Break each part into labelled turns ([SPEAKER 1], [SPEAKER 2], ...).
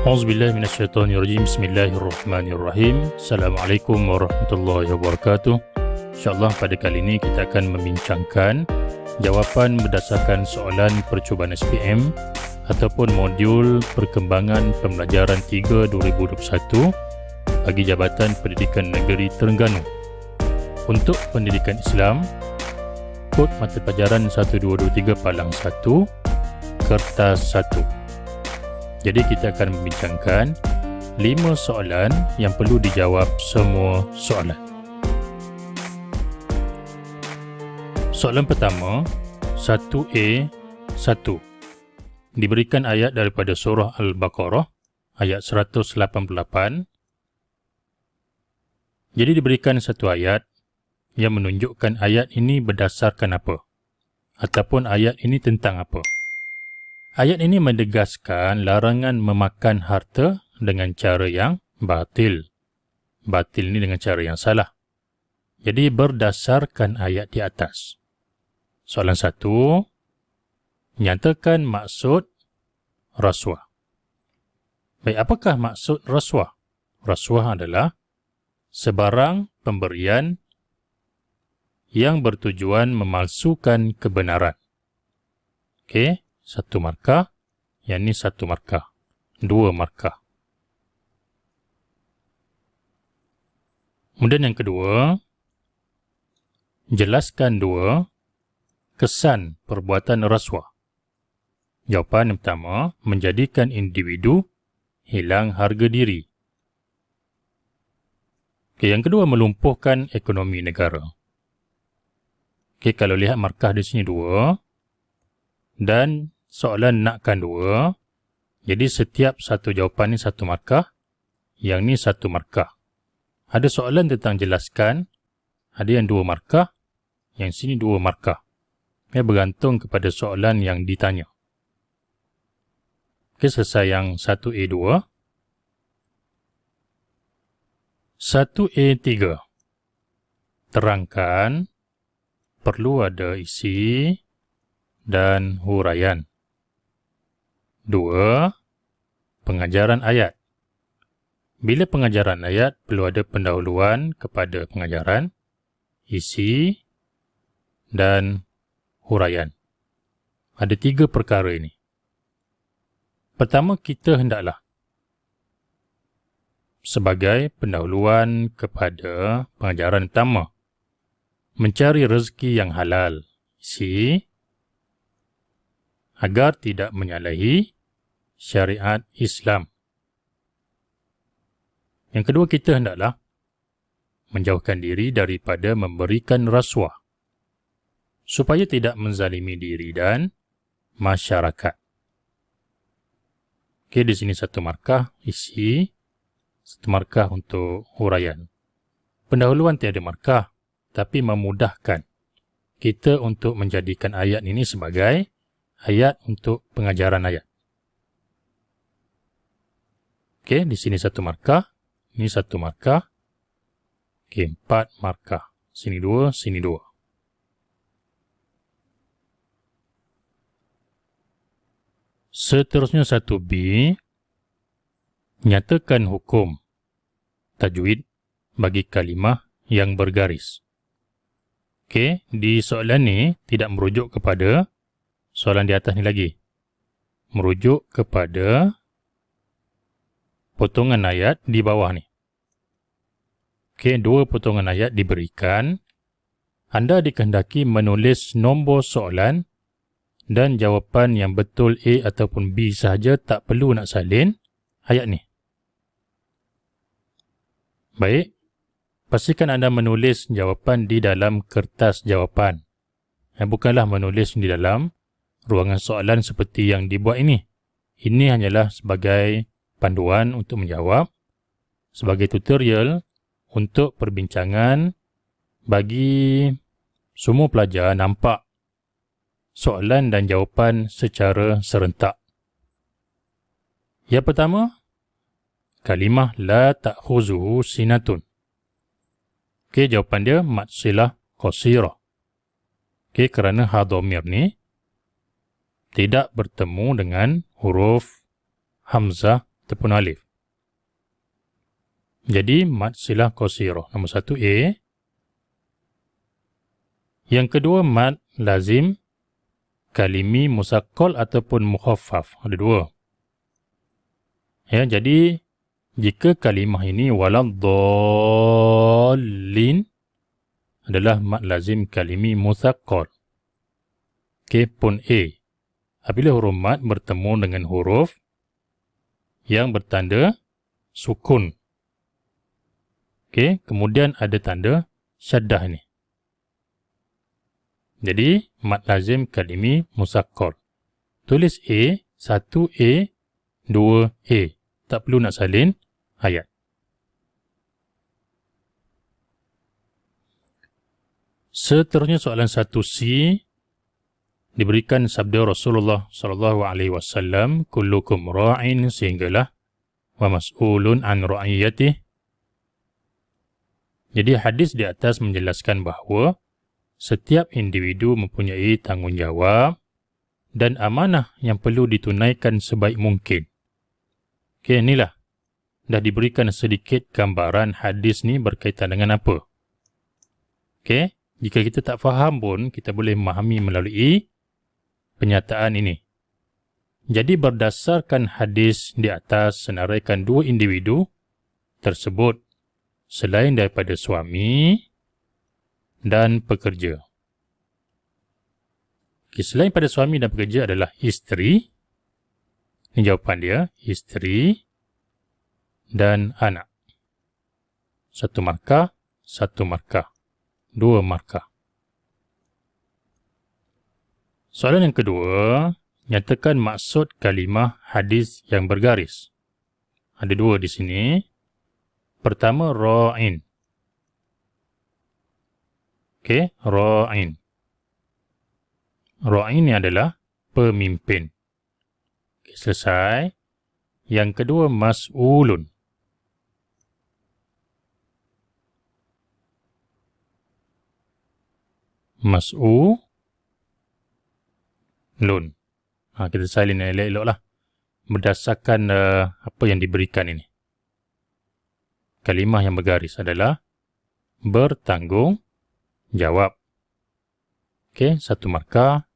[SPEAKER 1] Auzubillahi minasyaitonirrajim. Bismillahirrahmanirrahim. Assalamualaikum warahmatullahi wabarakatuh. InsyaAllah pada kali ini kita akan membincangkan jawapan berdasarkan soalan percubaan SPM ataupun modul perkembangan pembelajaran 3 2021 bagi Jabatan Pendidikan Negeri Terengganu. Untuk pendidikan Islam, kod mata pelajaran 1223 Palang 1, kertas 1. Jadi kita akan membincangkan 5 soalan yang perlu dijawab semua soalan. Soalan pertama, 1A 1. Diberikan ayat daripada surah Al-Baqarah, ayat 188. Jadi diberikan satu ayat yang menunjukkan ayat ini berdasarkan apa, ataupun ayat ini tentang apa. Ayat ini menegaskan larangan memakan harta dengan cara yang batil. Batil ini dengan cara yang salah. Jadi berdasarkan ayat di atas. Soalan 1. Nyatakan maksud rasuah. Baik, apakah maksud rasuah? Rasuah adalah sebarang pemberian yang bertujuan memalsukan kebenaran. Okey. 1 markah, yang ini 1 markah, 2 markah. Kemudian yang kedua, jelaskan 2 kesan perbuatan rasuah. Jawapan yang pertama, menjadikan individu hilang harga diri. Okey, yang kedua, melumpuhkan ekonomi negara. Okey, kalau lihat markah di sini 2 dan soalan nakkan 2. Jadi setiap satu jawapan ni 1 markah, yang ni 1 markah. Ada soalan tentang jelaskan, ada yang 2 markah, yang sini 2 markah. Bergantung kepada soalan yang ditanya. Okey, selesai yang 1A2. 1A3. Terangkan perlu ada isi dan huraian. 2. Pengajaran ayat. Bila pengajaran ayat, perlu ada pendahuluan kepada pengajaran, isi dan huraian. Ada 3 perkara ini. Pertama, kita hendaklah sebagai pendahuluan kepada pengajaran pertama, mencari rezeki yang halal, isi, agar tidak menyalahi syariat Islam. Yang kedua, kita hendaklah menjauhkan diri daripada memberikan rasuah supaya tidak menzalimi diri dan masyarakat. Okey, di sini 1 markah isi, 1 markah untuk huraian. Pendahuluan tiada markah, tapi memudahkan kita untuk menjadikan ayat ini sebagai ayat untuk pengajaran ayat. Okey, di sini 1 markah, ini 1 markah. Okey, 4 markah. Sini 2, sini 2. Seterusnya 1B, nyatakan hukum tajwid bagi kalimah yang bergaris. Okey, di soalan ni tidak merujuk kepada soalan di atas ni lagi. Merujuk kepada potongan ayat di bawah ni. Okey, 2 potongan ayat diberikan. Anda dikehendaki menulis nombor soalan dan jawapan yang betul A ataupun B sahaja, tak perlu nak salin ayat ni. Baik, pastikan anda menulis jawapan di dalam kertas jawapan. Bukanlah menulis di dalam ruangan soalan seperti yang dibuat ini. Ini hanyalah sebagai panduan untuk menjawab, sebagai tutorial untuk perbincangan bagi semua pelajar nampak soalan dan jawapan secara serentak. Yang pertama, kalimah la ta'khuzuhu sinatun. Okey, jawapan dia mad silah qasirah. Okey, kerana ha dhamir ni tidak bertemu dengan huruf hamzah ataupun alif. Jadi, mad silah qasirah. Nombor 1 A. Yang kedua, mad lazim kalimi musaqqal ataupun mukhaffaf. Ada dua. Ya, jadi jika kalimah ini waladdallin adalah mad lazim kalimi musaqqal. Okey, pun A. Apabila huruf mad bertemu dengan huruf yang bertanda sukun. Okey, kemudian ada tanda syaddah ini. Jadi, mad lazim kalimi musaqqal. Tulis A, 1A, 2A. Tak perlu nak salin ayat. Seterusnya soalan 1C diberikan sabda Rasulullah sallallahu alaihi wasallam, kullukum ra'in, sehinggalah wa mas'ulun an ra'iyatih. Jadi hadis di atas menjelaskan bahawa setiap individu mempunyai tanggungjawab dan amanah yang perlu ditunaikan sebaik mungkin. Okey, inilah dah diberikan sedikit gambaran hadis ni berkaitan dengan apa. Okey, jika kita tak faham pun kita boleh memahami melalui penyataan ini. Jadi berdasarkan hadis di atas senaraikan dua individu tersebut selain daripada suami dan pekerja. Okay, selain pada suami dan pekerja adalah isteri. Ini jawapan dia, isteri dan anak. Satu markah, dua markah. Soalan yang kedua, nyatakan maksud kalimah hadis yang bergaris. Ada dua di sini. Pertama, ra'in. Okey, ra'in. Ra'in ini adalah pemimpin. Okay, selesai. Yang kedua, mas'ulun. Mas'ulun. Kita salin elok-elok lah. Berdasarkan apa yang diberikan ini. Kalimah yang bergaris adalah bertanggung jawab. Okey, satu markah,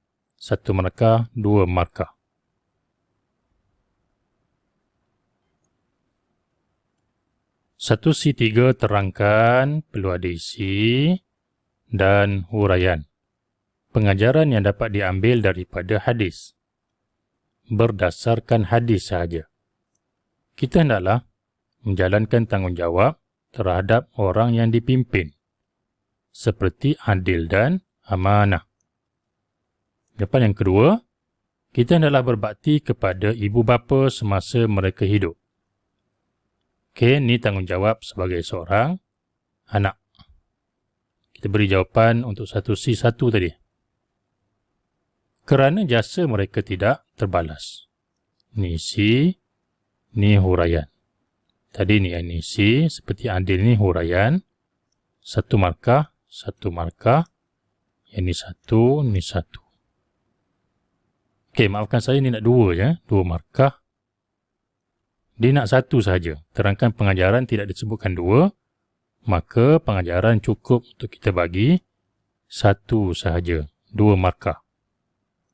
[SPEAKER 1] dua markah. Satu C3 terangkan perlu ada isi dan huraian. Pengajaran yang dapat diambil daripada hadis. Berdasarkan hadis sahaja. Kita hendaklah menjalankan tanggungjawab terhadap orang yang dipimpin. Seperti adil dan amanah. Jawapan yang kedua, kita hendaklah berbakti kepada ibu bapa semasa mereka hidup. Okey, ini tanggungjawab sebagai seorang anak. Kita beri jawapan untuk satu C1 tadi. Kerana jasa mereka tidak terbalas. Ini isi, ini huraian. Tadi ni isi, seperti adil ni huraian. Satu markah. Yang ni satu. Okey, maafkan saya, ni nak dua je. Dua markah. Dia nak satu sahaja. Terangkan pengajaran tidak disebutkan dua. Maka pengajaran cukup untuk kita bagi satu sahaja. Dua markah.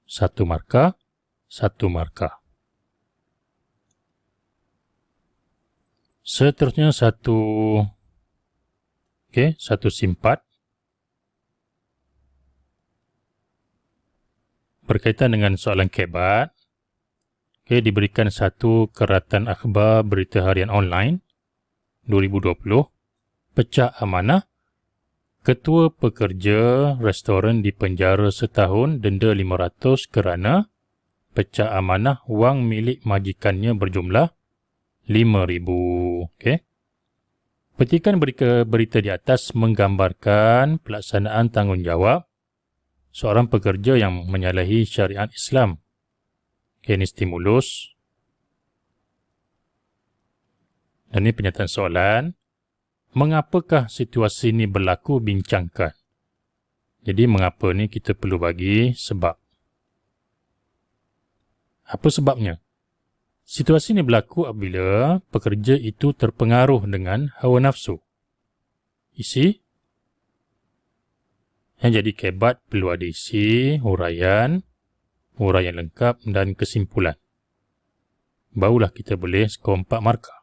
[SPEAKER 1] Satu markah. Seterusnya satu simpat. Berkaitan dengan soalan kebat. Diberikan satu keratan akhbar berita harian online 2020. Pecah amanah. Ketua pekerja restoran dipenjara setahun, denda 500 kerana pecah amanah wang milik majikannya berjumlah 5,000. Okey. Petikan berita di atas menggambarkan pelaksanaan tanggungjawab seorang pekerja yang menyalahi syariat Islam. Okey, ini stimulus. Dan ini penyataan soalan. Mengapakah situasi ini berlaku, bincangkan. Jadi mengapa ni kita perlu bagi sebab. Apa sebabnya? Situasi ini berlaku apabila pekerja itu terpengaruh dengan hawa nafsu. Isi. Yang jadi kebat perlu ada isi, huraian lengkap dan kesimpulan. Barulah kita boleh skor 4 markah.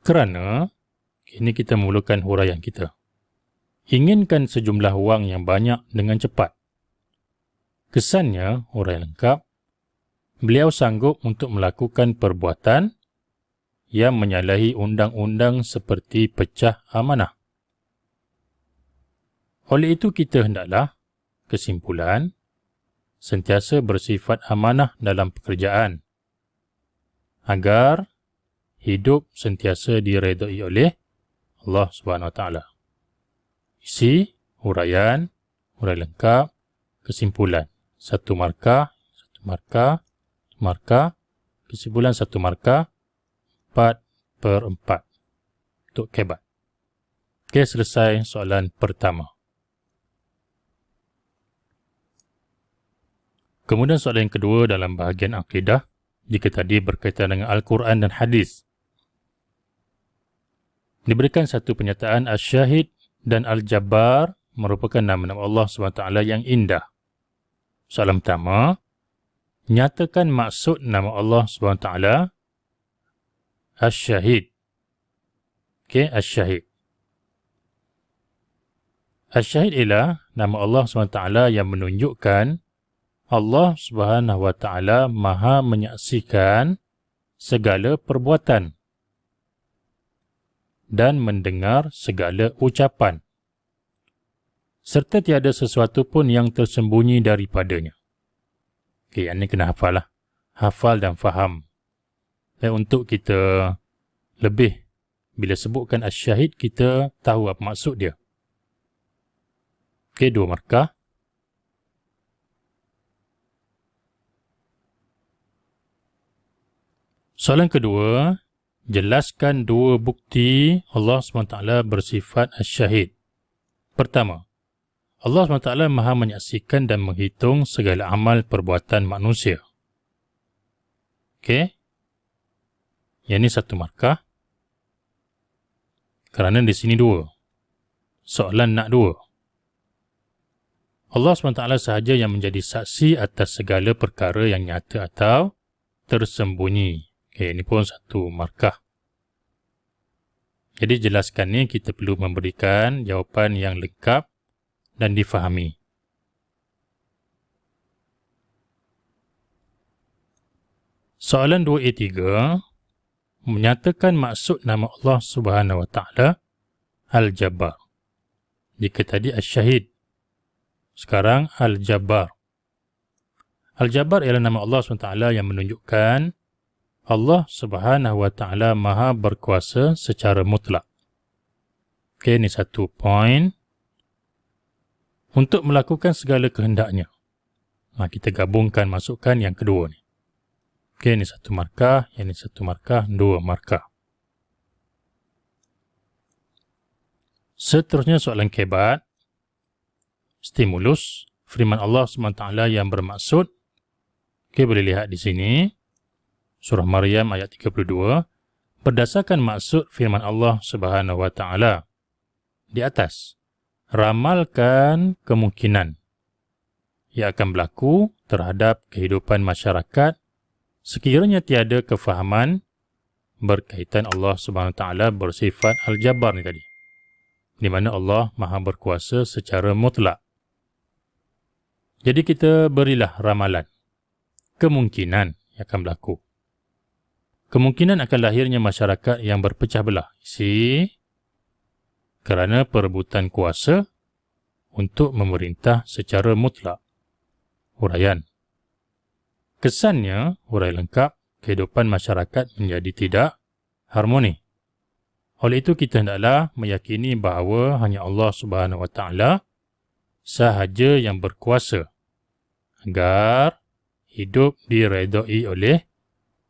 [SPEAKER 1] Kerana kini kita memulakan huraian kita. Inginkan sejumlah wang yang banyak dengan cepat. Kesannya, huraian lengkap, beliau sanggup untuk melakukan perbuatan yang menyalahi undang-undang seperti pecah amanah. Oleh itu kita hendaklah, kesimpulan, sentiasa bersifat amanah dalam pekerjaan agar hidup sentiasa diredai oleh Allah Subhanahu Wa Taala. Isi, huraian lengkap, kesimpulan. 1 markah, kesimpulan 1 markah, 4/4 untuk kebat. Okey, selesai soalan pertama. Kemudian soalan yang kedua dalam bahagian akidah, jika tadi berkaitan dengan Al-Quran dan Hadis. Diberikan satu pernyataan Asy-Syahid dan Al-Jabbar merupakan nama-nama Allah SWT yang indah. Soalan pertama, nyatakan maksud nama Allah SWT Asy-Syahid. Okey, Asy-Syahid. Asy-Syahid ialah nama Allah SWT yang menunjukkan Allah Subhanahu Wa Taala Maha menyaksikan segala perbuatan dan mendengar segala ucapan, serta tiada sesuatu pun yang tersembunyi daripadanya. Okey, yang ini kena hafal lah. Hafal dan faham. Dan untuk kita lebih, bila sebutkan Asy-Syahid, kita tahu apa maksud dia. Okey, 2 markah. Soalan kedua, jelaskan 2 bukti Allah SWT bersifat Asy-Syahid. Pertama, Allah SWT Maha menyaksikan dan menghitung segala amal perbuatan manusia. Okey. Yang ini 1 markah. Kerana di sini 2. Soalan nak 2. Allah SWT sahaja yang menjadi saksi atas segala perkara yang nyata atau tersembunyi. Okey, ini pun 1 markah. Jadi jelaskan ni kita perlu memberikan jawapan yang lengkap dan difahami. Soalan 2A3 menyatakan maksud nama Allah Subhanahu Wa Taala Al-Jabbar. Jika tadi Asy-Syahid, sekarang Al-Jabbar. Al-Jabbar ialah nama Allah SWT yang menunjukkan Allah Subhanahu Wa Taala Maha berkuasa secara mutlak. Okey, ini 1 poin. Untuk melakukan segala kehendaknya. Kita gabungkan masukkan yang kedua ni. Okey, ini 1 markah, yang ini 1 markah, 2 markah. Seterusnya soalan kebat. Stimulus. Firman Allah SWT yang bermaksud. Okey, boleh lihat di sini. Surah Maryam ayat 32, berdasarkan maksud firman Allah Subhanahu Wa Taala di atas, ramalkan kemungkinan yang akan berlaku terhadap kehidupan masyarakat sekiranya tiada kefahaman berkaitan Allah Subhanahu Wa Taala bersifat Al-Jabbar ni tadi, di mana Allah Maha berkuasa secara mutlak. Jadi kita berilah ramalan kemungkinan yang akan berlaku. Kemungkinan akan lahirnya masyarakat yang berpecah belah. Kerana perebutan kuasa untuk memerintah secara mutlak. Huraian. Kesannya, huraian lengkap, kehidupan masyarakat menjadi tidak harmoni. Oleh itu kita hendaklah meyakini bahawa hanya Allah Subhanahu Wa Taala sahaja yang berkuasa agar hidup diredai oleh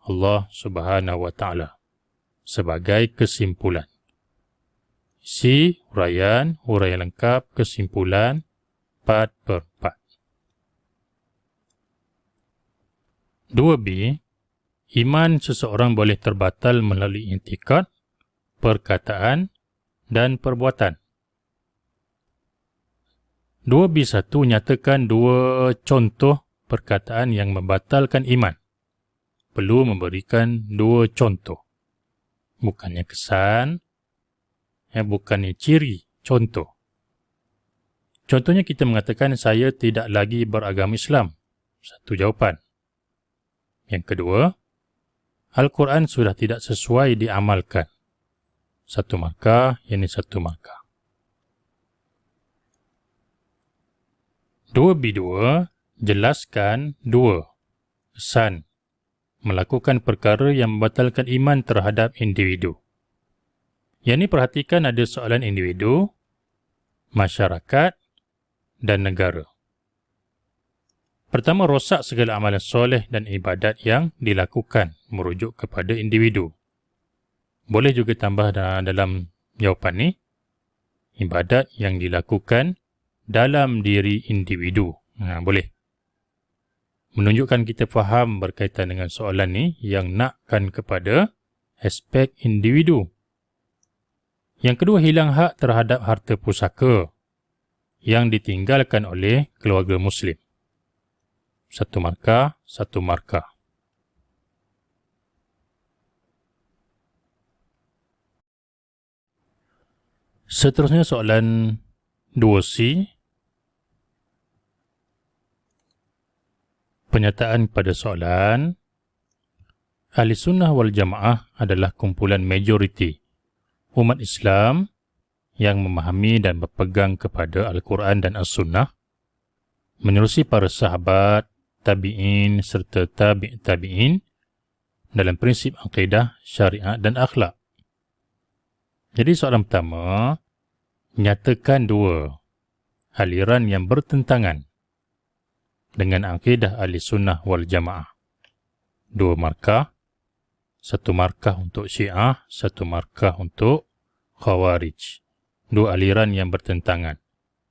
[SPEAKER 1] Allah Subhanahu Wa Taala. Sebagai kesimpulan. Isi, huraian lengkap, kesimpulan 4/4. 2B, iman seseorang boleh terbatal melalui i'tikad, perkataan dan perbuatan. 2B1 nyatakan dua contoh perkataan yang membatalkan iman. Perlu memberikan dua contoh. Bukannya kesan, bukannya ciri, contoh. Contohnya kita mengatakan saya tidak lagi beragama Islam. Satu jawapan. Yang kedua, Al-Quran sudah tidak sesuai diamalkan. Satu markah, ini satu markah. 2B2, jelaskan dua. Kesan, melakukan perkara yang membatalkan iman terhadap individu. Yang ini perhatikan ada soalan individu, masyarakat dan negara. Pertama, rosak segala amalan soleh dan ibadat yang dilakukan merujuk kepada individu. Boleh juga tambah dalam jawapan ni, ibadat yang dilakukan dalam diri individu. Boleh. Menunjukkan kita faham berkaitan dengan soalan ni yang nakkan kepada aspek individu. Yang kedua, hilang hak terhadap harta pusaka yang ditinggalkan oleh keluarga Muslim. Satu markah, satu markah. Seterusnya soalan 2C. Penyataan pada soalan, Ahli Sunnah wal Jamaah adalah kumpulan majoriti umat Islam yang memahami dan berpegang kepada Al-Quran dan As-Sunnah, menerusi para sahabat, tabi'in serta tabi'in dalam prinsip akidah, syariat dan akhlak. Jadi soalan pertama, nyatakan dua aliran yang bertentangan dengan akidah Ahli Sunnah wal Jamaah. Dua markah, satu markah untuk Syiah, satu markah untuk Khawarij. Dua aliran yang bertentangan.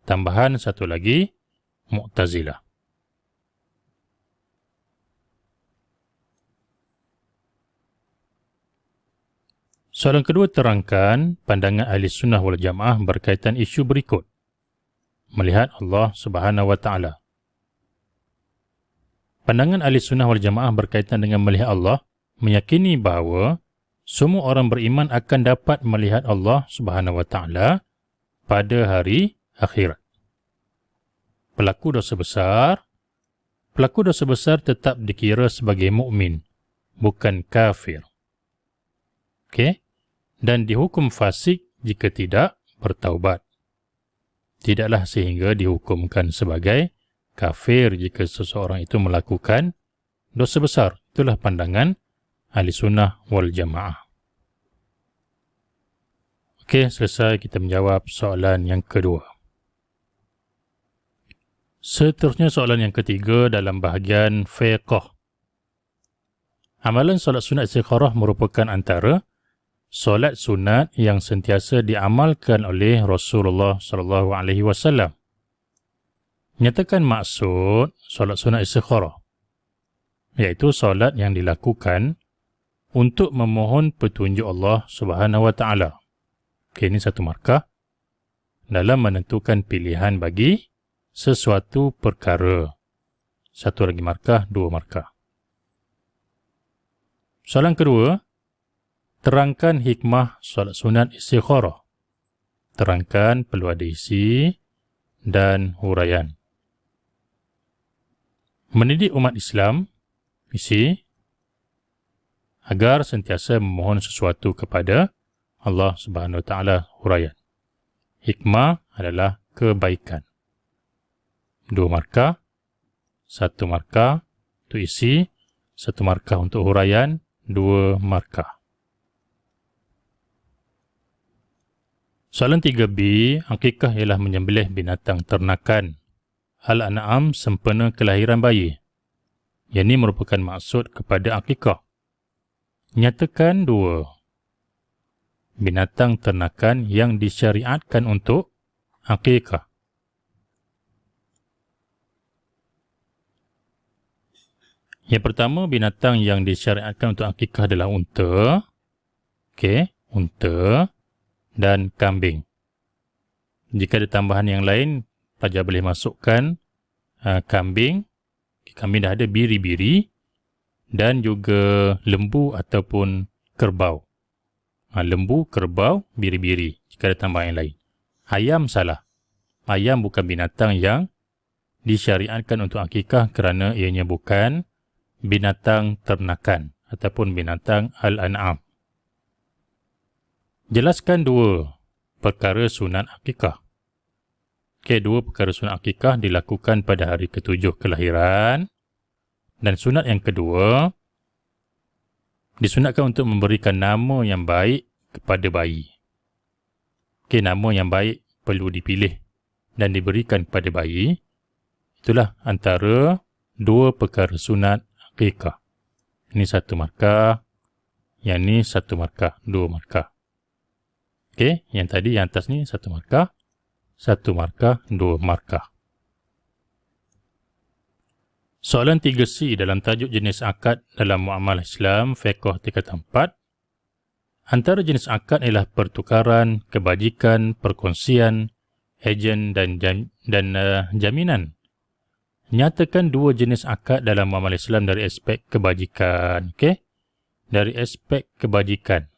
[SPEAKER 1] Tambahan satu lagi, Mu'tazilah. Soalan kedua, terangkan pandangan Ahli Sunnah wal Jamaah berkaitan isu berikut. Melihat Allah Subhanahu wa Ta'ala. Pandangan Ahli Sunnah wal Jamaah berkaitan dengan melihat Allah meyakini bahawa semua orang beriman akan dapat melihat Allah Subhanahu wa Ta'ala pada hari akhirat. Pelaku dosa besar tetap dikira sebagai mukmin, bukan kafir. Okey? Dan dihukum fasik jika tidak bertaubat. Tidaklah sehingga dihukumkan sebagai kafir jika seseorang itu melakukan dosa besar. Itulah pandangan Ahli Sunnah wal Jamaah. Okey, selesai kita menjawab soalan yang kedua. Seterusnya soalan yang ketiga dalam bahagian fiqh. Amalan solat sunat istikharah merupakan antara solat sunat yang sentiasa diamalkan oleh Rasulullah SAW. Nyatakan maksud solat sunat istikharah, iaitu solat yang dilakukan untuk memohon petunjuk Allah Subhanahu wa Ta'ala. Okey, ini satu markah dalam menentukan pilihan bagi sesuatu perkara. Satu lagi markah, dua markah. Soalan kedua, terangkan hikmah solat sunat istikharah. Terangkan perlu ada isi dan huraian. Mendidik umat Islam, isi, agar sentiasa memohon sesuatu kepada Allah Subhanahu Wa Ta'ala, huraian. Hikmah adalah kebaikan. Dua markah, satu markah untuk isi, satu markah untuk huraian, dua markah. Soalan 3B, akikah ialah menyembelih binatang ternakan. Al-An'am sempena kelahiran bayi. Yang ini merupakan maksud kepada akikah. Nyatakan dua binatang ternakan yang disyariatkan untuk akikah. Yang pertama, binatang yang disyariatkan untuk akikah adalah unta. Okey, unta dan kambing. Jika ada tambahan yang lain, pelajar boleh masukkan kambing. Kambing dah ada biri-biri dan juga lembu ataupun kerbau. Lembu, kerbau, biri-biri. Jika ada tambahan yang lain. Ayam salah. Ayam bukan binatang yang disyariatkan untuk akikah kerana ianya bukan binatang ternakan ataupun binatang al-an'am. Jelaskan 2 perkara sunat akikah. Okey, 2 perkara sunat akikah dilakukan pada hari ke-7 kelahiran. Dan sunat yang kedua, disunatkan untuk memberikan nama yang baik kepada bayi. Okey, nama yang baik perlu dipilih dan diberikan kepada bayi. Itulah antara 2 perkara sunat akikah. Ini 1 markah, yang ni 1 markah, 2 markah. Okey, yang tadi yang atas ni 1 markah, 1 markah, 2 markah. Soalan 3C dalam tajuk jenis akad dalam muamalah Islam, fiqh tingkatan 4. Antara jenis akad ialah pertukaran, kebajikan, perkongsian, ejen dan jaminan. Nyatakan 2 jenis akad dalam muamalah Islam dari aspek kebajikan. Okey? Dari aspek kebajikan.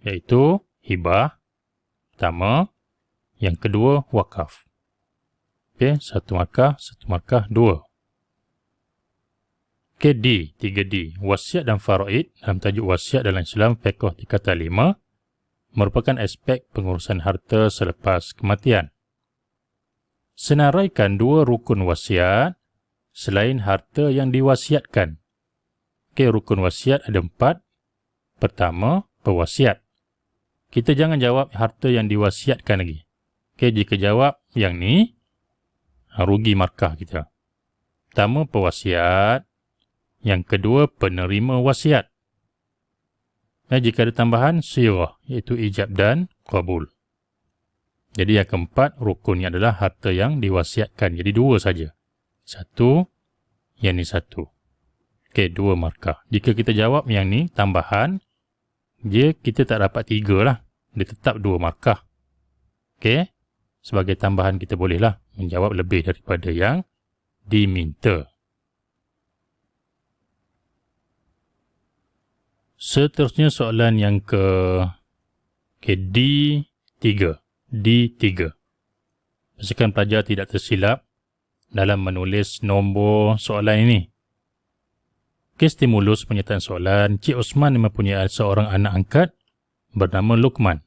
[SPEAKER 1] Iaitu hibah, pertama. Yang kedua, wakaf. Okey, 1 markah, 2. Okey, D, 3D. Wasiat dan faraid dalam tajuk wasiat dalam Islam, fiqh tingkatan 5, merupakan aspek pengurusan harta selepas kematian. Senaraikan 2 rukun wasiat selain harta yang diwasiatkan. Okey, rukun wasiat ada 4. Pertama, pewasiat. Kita jangan jawab harta yang diwasiatkan lagi. Okey, jika jawab yang ni, rugi markah kita. Pertama, pewasiat. Yang kedua, penerima wasiat. Jika ada tambahan, sirah, iaitu ijab dan qabul. Jadi yang keempat, rukunnya adalah harta yang diwasiatkan. Jadi 2 saja. 1, yang ni 1. Okey, 2 markah. Jika kita jawab yang ni, tambahan, kita tak dapat 3 lah. Dia tetap 2 markah. Okey, sebagai tambahan kita bolehlah menjawab lebih daripada yang diminta. Seterusnya soalan yang D3. Pastikan pelajar tidak tersilap dalam menulis nombor soalan ini. Stimulus penyertaan soalan, Cik Osman mempunyai seorang anak angkat bernama Luqman.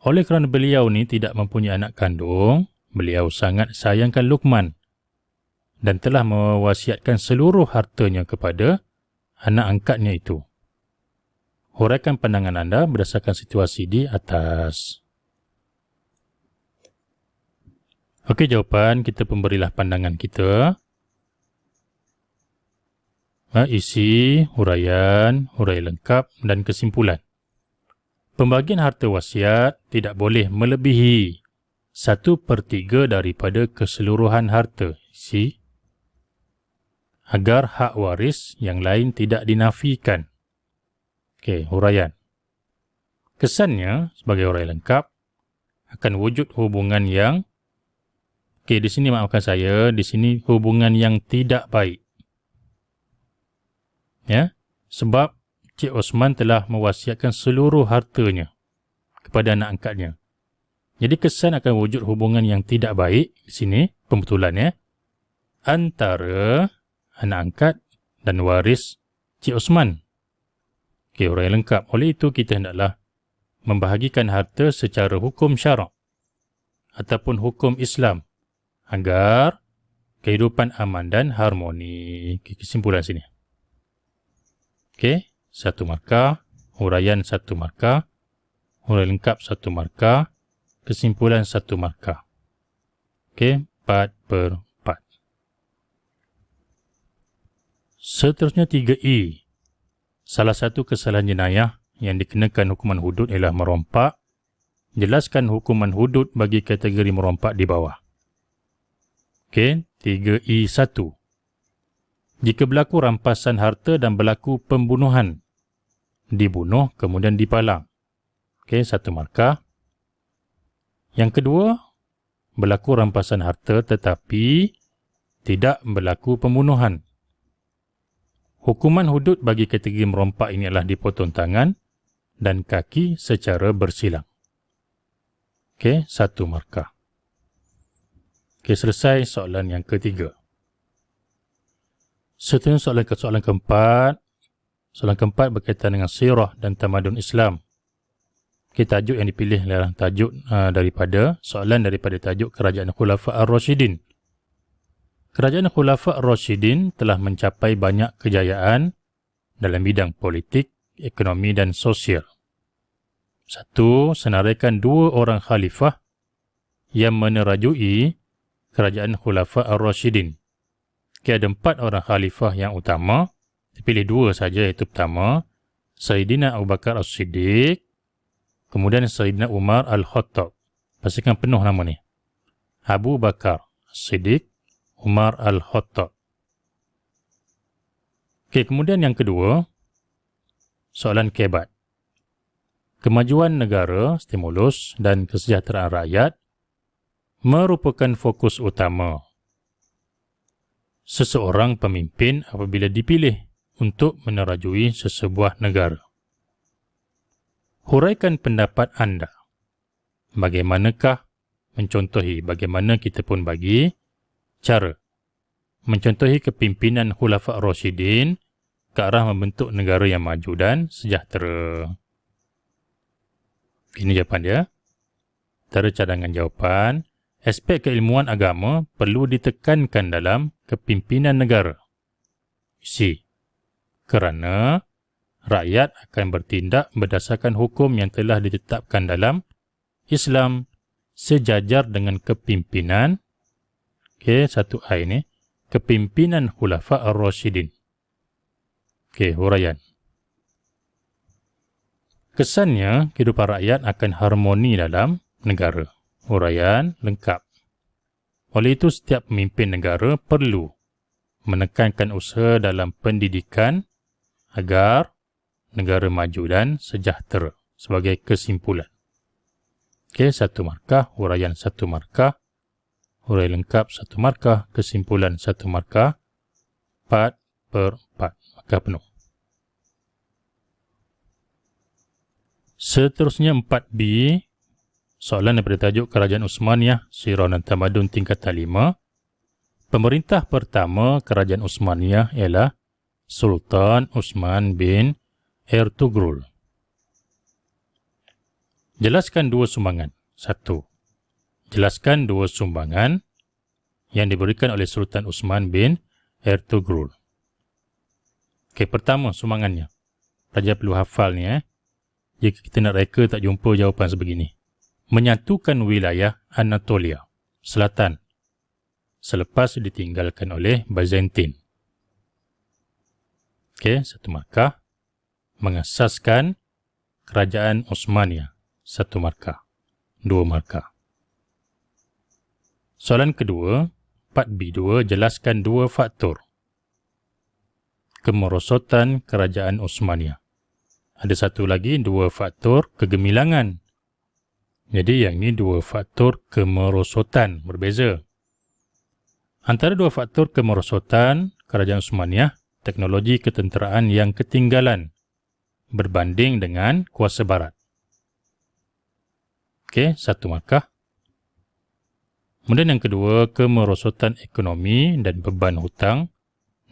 [SPEAKER 1] Oleh kerana beliau ni tidak mempunyai anak kandung, beliau sangat sayangkan Luqman dan telah mewasiatkan seluruh hartanya kepada anak angkatnya itu. Huraikan pandangan anda berdasarkan situasi di atas. Okey, jawapan kita pemberilah pandangan kita. Isi, huraian lengkap dan kesimpulan. Pembagian harta wasiat tidak boleh melebihi 1/3 daripada keseluruhan harta. Isi. Agar hak waris yang lain tidak dinafikan. Okey, huraian. Kesannya sebagai huraian lengkap akan wujud hubungan yang di sini maafkan saya, di sini hubungan yang tidak baik. Ya, sebab Cik Osman telah mewasiatkan seluruh hartanya kepada anak angkatnya. Jadi kesan akan wujud hubungan yang tidak baik di sini, pembetulannya, antara anak angkat dan waris Cik Osman. Okey, huraian lengkap. Oleh itu kita hendaklah membahagikan harta secara hukum syarak ataupun hukum Islam agar kehidupan aman dan harmoni. Kesimpulan sini. Okey, 1 markah, huraian 1 markah, huraian lengkap 1 markah, kesimpulan 1 markah. Okey, 4/4. Seterusnya 3E. Salah satu kesalahan jenayah yang dikenakan hukuman hudud ialah merompak. Jelaskan hukuman hudud bagi kategori merompak di bawah. Okey, 3E1. Jika berlaku rampasan harta dan berlaku pembunuhan, dibunuh kemudian dipalang. Okey, 1 markah. Yang kedua, berlaku rampasan harta tetapi tidak berlaku pembunuhan. Hukuman hudud bagi kategori merompak ini adalah dipotong tangan dan kaki secara bersilang. Okey, 1 markah. Okey, selesai soalan yang ketiga. Seterusnya soalan keempat. Soalan keempat berkaitan dengan sirah dan tamadun Islam. Okey, tajuk yang dipilih adalah tajuk soalan daripada tajuk Kerajaan Khulafa' Ar-Rashidin. Kerajaan Khulafa' Ar-Rashidin telah mencapai banyak kejayaan dalam bidang politik, ekonomi dan sosial. 1. Senaraikan 2 orang khalifah yang menerajui Kerajaan Khulafa' Ar-Rashidin. Ada 4 orang khalifah yang utama, dipilih 2 saja, iaitu pertama, Sayyidina Abu Bakar As-Siddiq, kemudian Sayyidina Umar Al-Khattab. Pastikan penuh nama ni. Abu Bakar As-Siddiq, Umar Al-Khattab. Okey, kemudian yang kedua, soalan kebat. Kemajuan negara, stimulus dan kesejahteraan rakyat merupakan fokus utama seseorang pemimpin apabila dipilih untuk menerajui sesebuah negara. Huraikan pendapat anda. Bagaimanakah mencontohi, bagaimana kita pun bagi cara mencontohi kepimpinan Khulafa' Ar-Rashidin ke arah membentuk negara yang maju dan sejahtera. Ini jawapan dia. Antara cadangan jawapan, aspek keilmuan agama perlu ditekankan dalam kepimpinan negara. C. Kerana rakyat akan bertindak berdasarkan hukum yang telah ditetapkan dalam Islam sejajar dengan kepimpinan. Okey, 1A ini, kepimpinan Khulafa' Ar-Rashidin. Okey, huraian. Kesannya, kehidupan rakyat akan harmoni dalam negara. Huraian lengkap. Oleh itu, setiap pemimpin negara perlu menekankan usaha dalam pendidikan agar negara maju dan sejahtera. Sebagai kesimpulan. Okey, 1 markah, huraian 1 markah, huraian lengkap 1 markah, kesimpulan 1 markah, 4/4, markah penuh. Seterusnya 4B, soalan daripada tajuk Kerajaan Uthmaniyah, Sirah dan Tamadun tingkatan 5. Pemerintah pertama Kerajaan Uthmaniyah ialah Sultan Uthman bin Ertugrul. Jelaskan 2 sumbangan. 1. Jelaskan 2 sumbangan yang diberikan oleh Sultan Uthman bin Ertugrul. Okey, pertama sumbangannya. Pelajar perlu hafal ni. Jika kita nak reka tak jumpa jawapan sebegini. Menyatukan wilayah Anatolia, selatan, selepas ditinggalkan oleh Byzantine. Okey, 1 markah. Mengasaskan Kerajaan Uthmaniyah, 1 markah. 2 markah. Soalan kedua, 4B2, jelaskan 2 faktor kemerosotan Kerajaan Uthmaniyah. Ada satu lagi, 2 faktor kegemilangan. Jadi yang ni 2 faktor kemerosotan, berbeza. Antara 2 faktor kemerosotan Kerajaan Uthmaniyah, teknologi ketenteraan yang ketinggalan berbanding dengan kuasa barat. Okey, 1 markah. Kemudian yang kedua, kemerosotan ekonomi dan beban hutang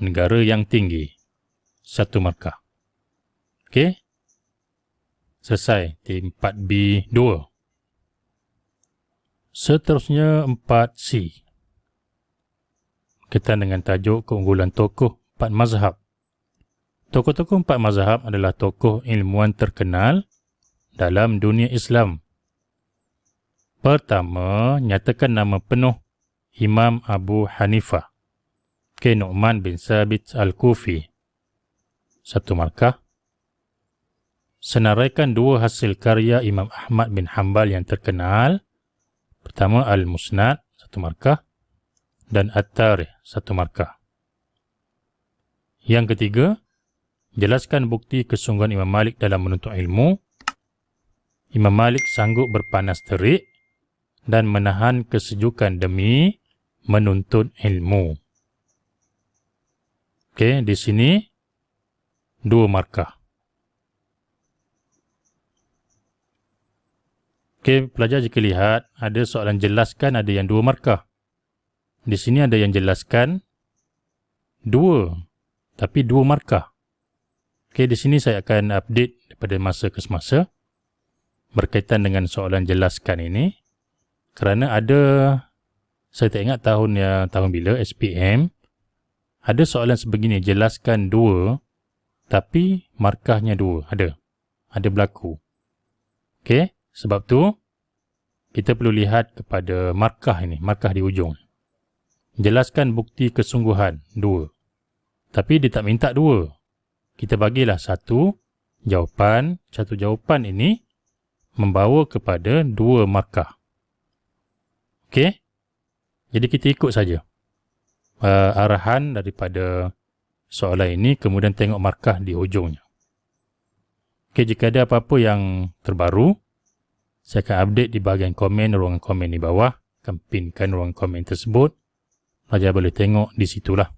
[SPEAKER 1] negara yang tinggi. 1 markah. Okey. Selesai di 4B2. Seterusnya 4C. Berkaitan dengan tajuk keunggulan tokoh 4 mazhab. Tokoh-tokoh 4 mazhab adalah tokoh ilmuwan terkenal dalam dunia Islam. Pertama, nyatakan nama penuh Imam Abu Hanifah. Nu'man bin Thabit Al-Kufi. 1 markah. Senaraikan 2 hasil karya Imam Ahmad bin Hanbal yang terkenal. Pertama, Al-Musnad, 1 markah. Dan At-Tarikh, 1 markah. Yang ketiga, jelaskan bukti kesungguhan Imam Malik dalam menuntut ilmu. Imam Malik sanggup berpanas terik dan menahan kesejukan demi menuntut ilmu. Okey, di sini 2 markah. Okey, pelajar jika lihat, ada soalan jelaskan, ada yang 2 markah. Di sini ada yang jelaskan 2, tapi 2 markah. Okey, di sini saya akan update daripada masa ke semasa berkaitan dengan soalan jelaskan ini. Kerana ada, saya tak ingat tahun bila, SPM, ada soalan sebegini, jelaskan 2, tapi markahnya 2, ada berlaku. Okey, sebab tu, kita perlu lihat kepada markah ini, markah di ujung. Jelaskan bukti kesungguhan, 2. Tapi dia tak minta 2. Kita bagilah satu jawapan ini membawa kepada 2 markah. Okey? Jadi kita ikut saja arahan daripada soalan ini, kemudian tengok markah di hujungnya. Okey, jika ada apa-apa yang terbaru, saya akan update di bahagian komen, ruangan komen di bawah. Akan pinkan ruangan komen tersebut. Pelajar boleh tengok di situlah.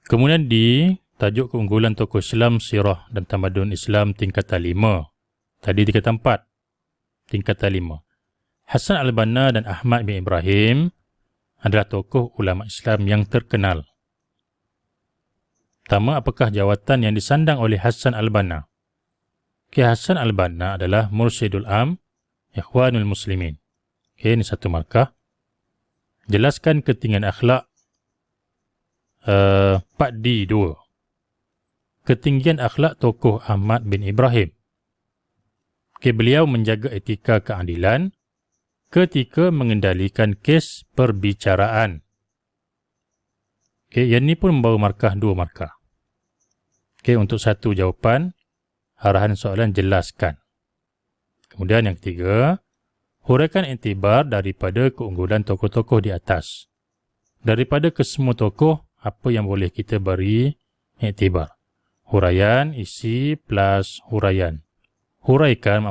[SPEAKER 1] Kemudian di tajuk keunggulan tokoh Islam, sirah dan tamadun Islam tingkatan 5. Tadi tingkatan 4. Tingkatan 5. Hasan al-Banna dan Ahmad bin Ibrahim adalah tokoh ulama Islam yang terkenal. Pertama, apakah jawatan yang disandang oleh Hasan al-Banna? Hasan al-Banna adalah Mursyidul Am Ikhwanul Muslimin. Ini 1 markah. Jelaskan ketinggian akhlak 4D 2. Ketinggian akhlak tokoh Ahmad bin Ibrahim. Beliau menjaga etika keadilan ketika mengendalikan kes perbicaraan. Yang ini pun membawa markah 2 markah. Untuk 1 jawapan, arahan soalan jelaskan. Kemudian yang ketiga, huraikan iktibar daripada keunggulan tokoh-tokoh di atas. Daripada kesemua tokoh, apa yang boleh kita beri iktibar? Huraian, isi plus huraian. Huraikan,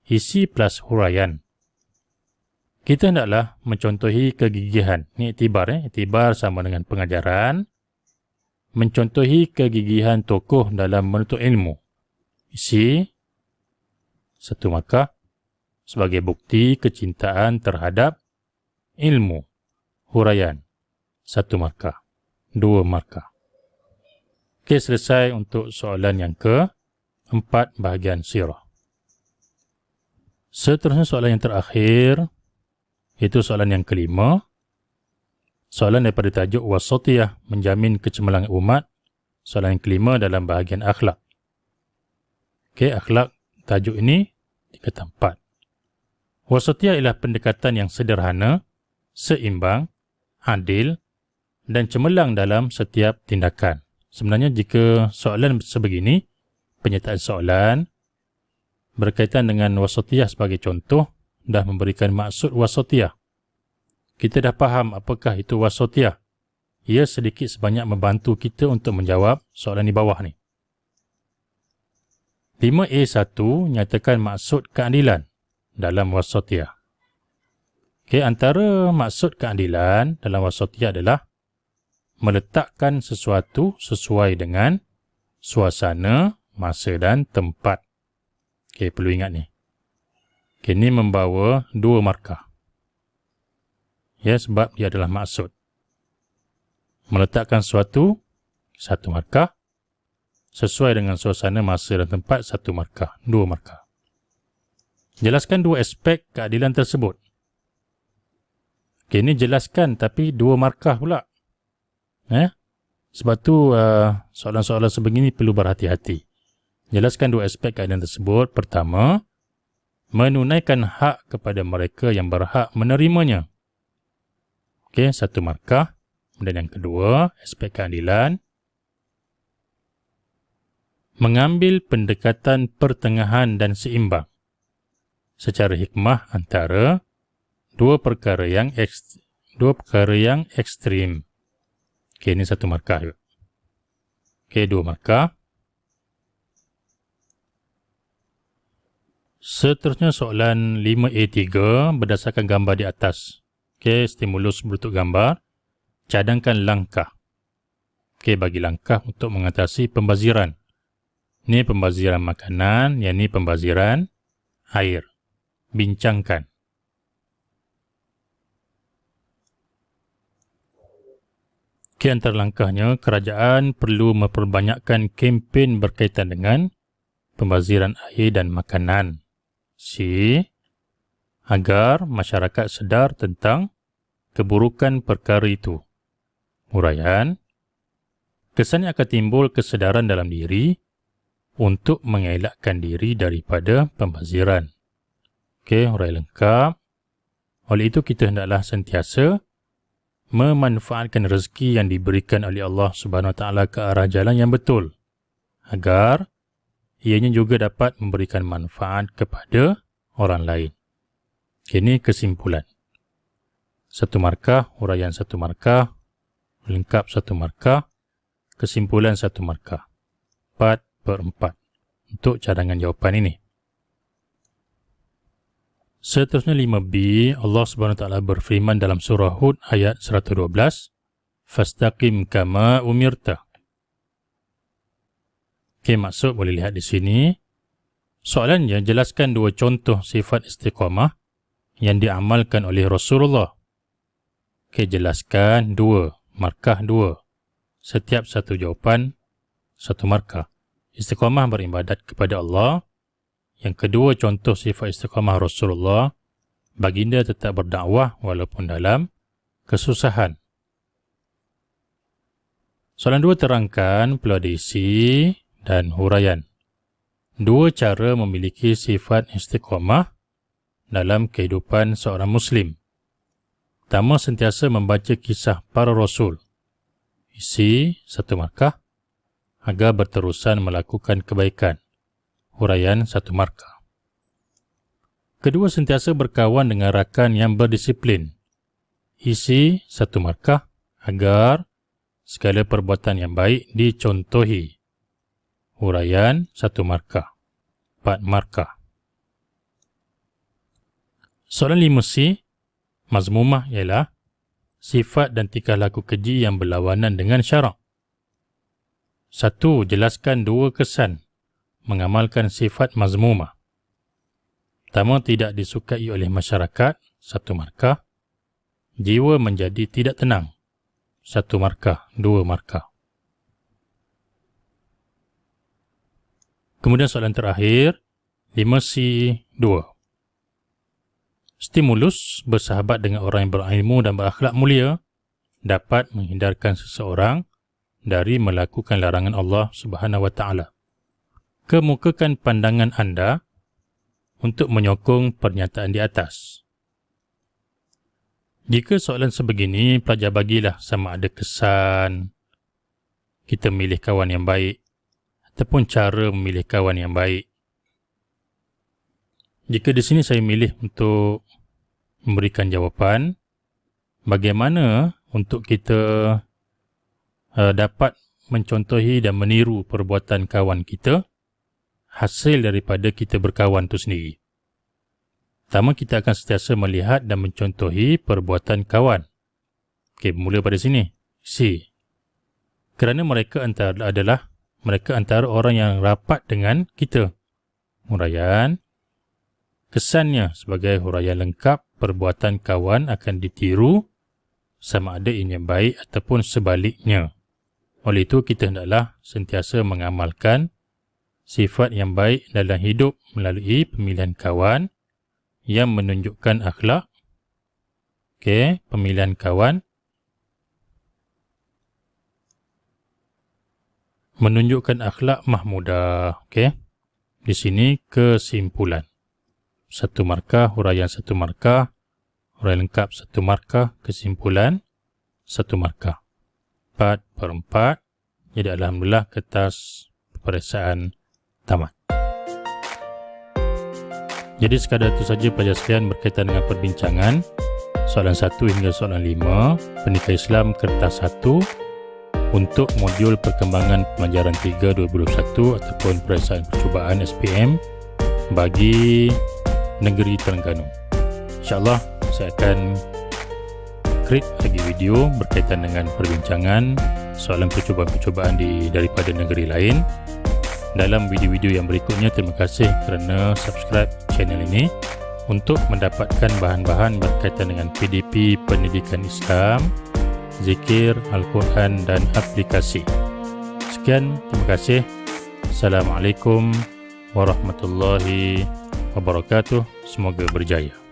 [SPEAKER 1] isi plus huraian. Kita hendaklah mencontohi kegigihan. Ini iktibar. Iktibar sama dengan pengajaran. Mencontohi kegigihan tokoh dalam menuntut ilmu. Isi 1 markah sebagai bukti kecintaan terhadap ilmu. Huraian 1 markah. 2 markah. Okey, selesai untuk soalan yang ke-4 bahagian sirah. Seterusnya soalan yang terakhir, itu soalan yang ke-5. Soalan daripada tajuk wasatiyah menjamin kecemerlangan umat. Soalan yang ke-5 dalam bahagian akhlak. Akhlak tajuk ini tingkatan 4. Wasatiyah ialah pendekatan yang sederhana, seimbang, adil dan cemerlang dalam setiap tindakan. Sebenarnya jika soalan sebegini, penyertaan soalan berkaitan dengan wasatiyah sebagai contoh, dah memberikan maksud wasatiyah. Kita dah faham apakah itu wasatiyah. Ia sedikit sebanyak membantu kita untuk menjawab soalan di bawah ni. 5A1 nyatakan maksud keadilan dalam wasatiyah. Antara maksud keadilan dalam wasatiyah adalah meletakkan sesuatu sesuai dengan suasana, masa dan tempat. Perlu ingat ni. Ini membawa 2 markah. Sebab dia adalah maksud. Meletakkan sesuatu 1 markah. Sesuai dengan suasana, masa dan tempat 1 markah. 2 markah. Jelaskan 2 aspek keadilan tersebut. Ini jelaskan tapi 2 markah pula. Sebab tu soalan-soalan sebegini perlu berhati-hati. Jelaskan 2 aspek keadilan tersebut. Pertama, menunaikan hak kepada mereka yang berhak menerimanya. 1 markah. Dan yang kedua, aspek keadilan, mengambil pendekatan pertengahan dan seimbang secara hikmah antara 2 perkara yang Dua perkara yang ekstrim. Okey, ini satu markah. Okey, dua markah. Seterusnya soalan 5A3 berdasarkan gambar di atas. Okey, stimulus berbentuk gambar. Cadangkan langkah. Okey, bagi langkah untuk mengatasi pembaziran. Ini pembaziran makanan, yang ini pembaziran air. Bincangkan. Okey, antara langkahnya, kerajaan perlu memperbanyakkan kempen berkaitan dengan pembaziran air dan makanan. C. Agar masyarakat sedar tentang keburukan perkara itu. Huraian. Kesannya akan timbul kesedaran dalam diri untuk mengelakkan diri daripada pembaziran. Okey, huraian lengkap. Oleh itu, kita hendaklah sentiasa memanfaatkan rezeki yang diberikan oleh Allah Subhanahu Wa Taala ke arah jalan yang betul, agar ianya juga dapat memberikan manfaat kepada orang lain. Ini kesimpulan. Satu markah, huraian satu markah, lengkap satu markah, kesimpulan satu markah. 4/4 untuk cadangan jawapan ini. Seterusnya 5B, Allah Subhanahu Wa Taala berfirman dalam surah Hud ayat 112, "Fastaqim kama umirta." Okey, maksud boleh lihat di sini. Soalannya, jelaskan dua contoh sifat istiqamah yang diamalkan oleh Rasulullah. Okey, jelaskan dua, markah dua. Setiap satu jawapan, satu markah. Istiqamah beribadat kepada Allah. Yang kedua, contoh sifat istiqamah Rasulullah. Baginda tetap berdakwah walaupun dalam kesusahan. Soalan dua, terangkan peluang isi dan huraian. Dua cara memiliki sifat istiqamah dalam kehidupan seorang Muslim. Pertama, sentiasa membaca kisah para Rasul. Isi satu markah. Agar berterusan melakukan kebaikan. Huraian satu markah. Kedua, sentiasa berkawan dengan rakan yang berdisiplin. Isi satu markah. Agar segala perbuatan yang baik dicontohi. Huraian satu markah. 4 markah. Soalan 5C, mazmumah ialah sifat dan tingkah laku keji yang berlawanan dengan syarak. 1. Jelaskan dua kesan mengamalkan sifat mazmumah. Pertama, tidak disukai oleh masyarakat, satu markah. Jiwa menjadi tidak tenang, satu markah, dua markah. Kemudian soalan terakhir, 5C2. Stimulus bersahabat dengan orang yang berilmu dan berakhlak mulia dapat menghindarkan seseorang dari melakukan larangan Allah Subhanahu Wa Taala. Kemukakan pandangan anda untuk menyokong pernyataan di atas. Jika soalan sebegini, pelajar bagilah sama ada kesan kita memilih kawan yang baik ataupun cara memilih kawan yang baik. Jika di sini saya milih untuk memberikan jawapan, bagaimana untuk kita dapat mencontohi dan meniru perbuatan kawan kita, hasil daripada kita berkawan itu sendiri. Pertama, kita akan sentiasa melihat dan mencontohi perbuatan kawan. Okey, bermula pada sini. C. Kerana mereka antara orang yang rapat dengan kita. Huraian. Kesannya sebagai huraian lengkap, perbuatan kawan akan ditiru sama ada ianya baik ataupun sebaliknya. Oleh itu, kita hendaklah sentiasa mengamalkan sifat yang baik dalam hidup melalui pemilihan kawan yang menunjukkan akhlak. Okey, pemilihan kawan menunjukkan akhlak mahmudah. Okey. Di sini kesimpulan. Satu markah, huraian satu markah, huraian lengkap satu markah, kesimpulan satu markah. 4/4. Jadi alhamdulillah kertas peperiksaan tamat. Jadi sekadar itu saja pelajar sekalian berkaitan dengan perbincangan soalan 1 hingga soalan 5, Pendidikan Islam kertas 1 untuk modul perkembangan pelajaran 3 2021 ataupun peperiksaan percubaan SPM bagi negeri Terengganu. InsyaAllah saya akan create lagi video berkaitan dengan perbincangan soalan percubaan-percubaan daripada negeri lain dalam video-video yang berikutnya. Terima kasih kerana subscribe channel ini untuk mendapatkan bahan-bahan berkaitan dengan PDP Pendidikan Islam, zikir, Al-Quran dan aplikasi. Sekian, terima kasih. Assalamualaikum warahmatullahi wabarakatuh. Semoga berjaya.